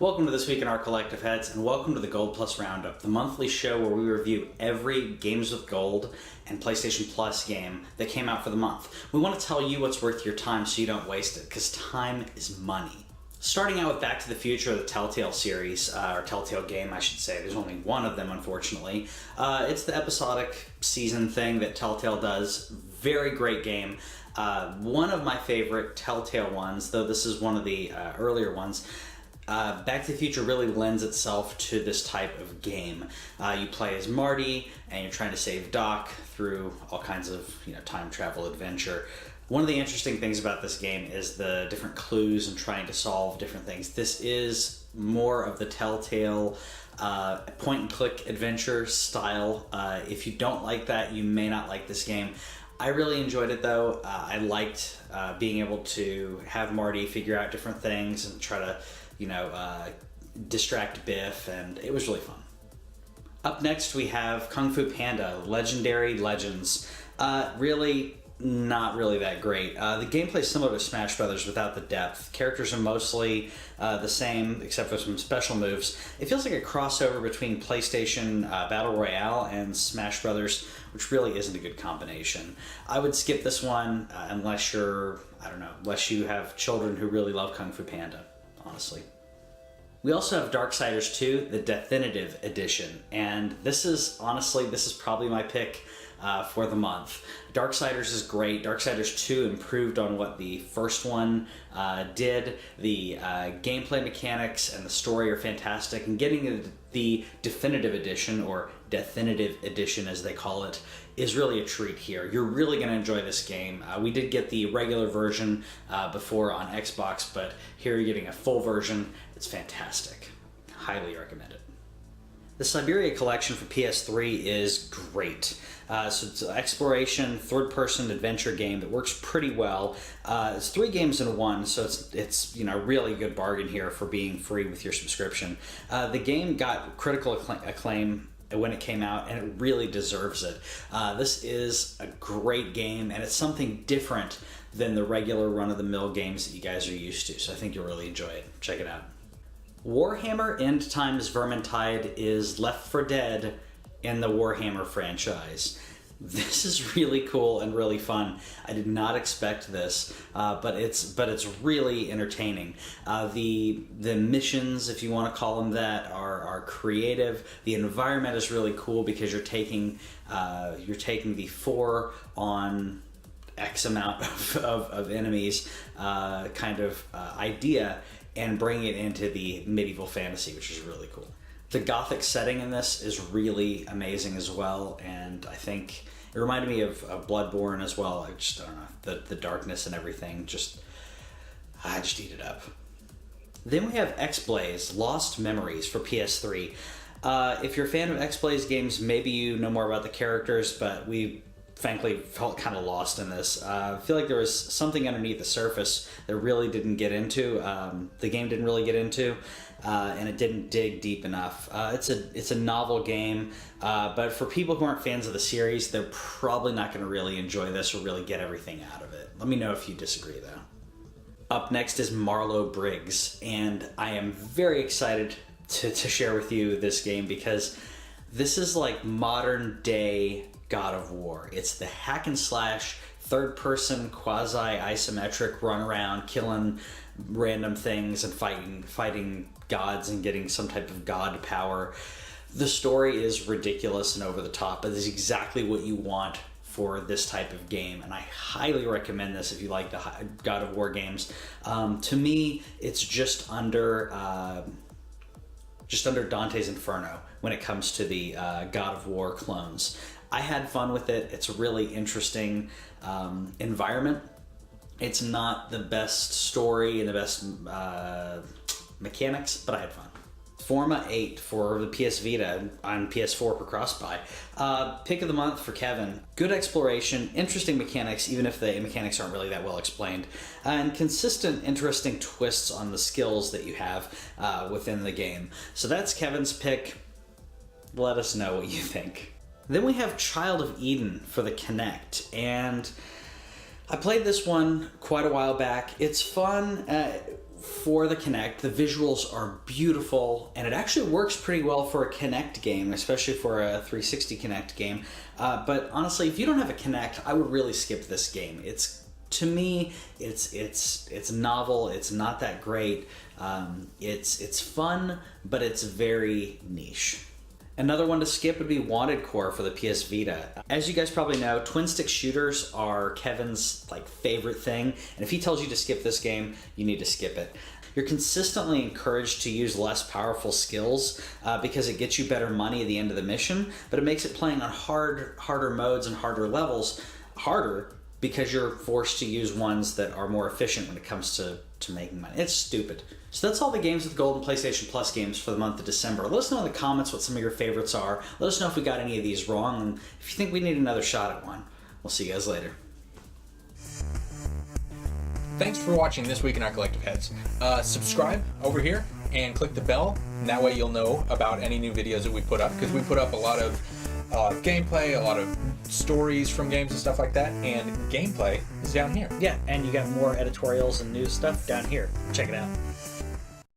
Welcome to This Week in Our Collective Heads, and welcome to the Gold+ Roundup, the monthly show where we review every Games with Gold and PlayStation Plus game that came out for the month. We want to tell you what's worth your time so you don't waste it, because time is money. Starting out with Back to the Future, the TellTale series, or TellTale game, I should say. There's only one of them, unfortunately. It's the episodic season thing that TellTale does. Very great game. One of my favorite TellTale ones, though this is one of the earlier ones. Back to the Future really lends itself to this type of game. You play as Marty, and you're trying to save Doc through all kinds of time travel adventure. One of the interesting things about this game is the different clues and trying to solve different things. This is more of the TellTale point-and-click adventure style. If you don't like that, you may not like this game. I really enjoyed it though. I liked being able to have Marty figure out different things and try to distract Biff, and it was really fun. Up next we have Kung Fu Panda, Legendary Legends. Really not really that great. The gameplay is similar to Smash Brothers without the depth. Characters are mostly the same except for some special moves. It feels like a crossover between PlayStation Battle Royale and Smash Brothers, which really isn't a good combination. I would skip this one unless you have children who really love Kung Fu Panda, honestly. We also have Darksiders 2, the Deathinitive edition, and this is probably my pick for the month. Darksiders is great. Darksiders 2 improved on what the first one did. The gameplay mechanics and the story are fantastic, and getting the Definitive Edition, or Deathinitive Edition as they call it, is really a treat here. You're really going to enjoy this game. We did get the regular version before on Xbox, but here you're getting a full version. It's fantastic. Highly recommend it. The Syberia Collection for PS3 is great. So it's an exploration, third-person adventure game that works pretty well. It's 3 games in one, so it's a really good bargain here for being free with your subscription. The game got critical acclaim when it came out, and it really deserves it. This is a great game, and it's something different than the regular run-of-the-mill games that you guys are used to, so I think you'll really enjoy it. Check it out. Warhammer End Times Vermintide is Left 4 Dead in the Warhammer franchise. This is really cool and really fun. I did not expect this, but it's really entertaining. The missions, if you want to call them that, are creative. The environment is really cool because you're taking the 4 on X amount of enemies idea and bring it into the medieval fantasy, which is really cool. The gothic setting in this is really amazing as well, and I think it reminded me of Bloodborne as well. I don't know, the darkness and everything, I just eat it up. Then we have Xblaze, Lost Memories for PS3. If you're a fan of Xblaze games, maybe you know more about the characters, but we frankly felt kind of lost in this. I feel like there was something underneath the surface that really didn't get into, the game didn't really get into, and it didn't dig deep enough. It's a novel game, but for people who aren't fans of the series, they're probably not going to really enjoy this or really get everything out of it. Let me know if you disagree though. Up next is Marlo Briggs, and I am very excited to share with you this game because this is like modern day God of War. It's the hack and slash, third-person, quasi-isometric run around, killing random things and fighting gods and getting some type of god power. The story is ridiculous and over the top, but it's exactly what you want for this type of game, and I highly recommend this if you like the God of War games. To me, it's just under Dante's Inferno when it comes to the God of War clones. I had fun with it. It's a really interesting environment. It's not the best story and the best mechanics, but I had fun. Forma 8 for the PS Vita on PS4 for cross-buy. Pick of the month for Kevin. Good exploration, interesting mechanics, even if the mechanics aren't really that well explained, and consistent, interesting twists on the skills that you have within the game. So that's Kevin's pick. Let us know what you think. Then we have Child of Eden for the Kinect, and I played this one quite a while back. It's fun. for the Kinect. The visuals are beautiful, and it actually works pretty well for a Kinect game, especially for a 360 Kinect game. But honestly, if you don't have a Kinect, I would really skip this game. To me, it's novel. It's not that great. It's fun, but it's very niche. Another one to skip would be Wanted Core for the PS Vita. As you guys probably know, twin stick shooters are Kevin's favorite thing, and if he tells you to skip this game, you need to skip it. You're consistently encouraged to use less powerful skills because it gets you better money at the end of the mission, but it makes it playing on harder modes and harder levels harder because you're forced to use ones that are more efficient when it comes to making money. It's stupid. So that's all the games with Gold and PlayStation Plus games for the month of December. Let us know in the comments what some of your favorites are. Let us know if we got any of these wrong, and if you think we need another shot at one. We'll see you guys later. Thanks for watching This Week in Our Collective Heads. Subscribe over here and click the bell, and that way you'll know about any new videos that we put up, because we put up a lot of gameplay, a lot of stories from games and stuff like that, and gameplay is down here. Yeah, and you got more editorials and news stuff down here. Check it out.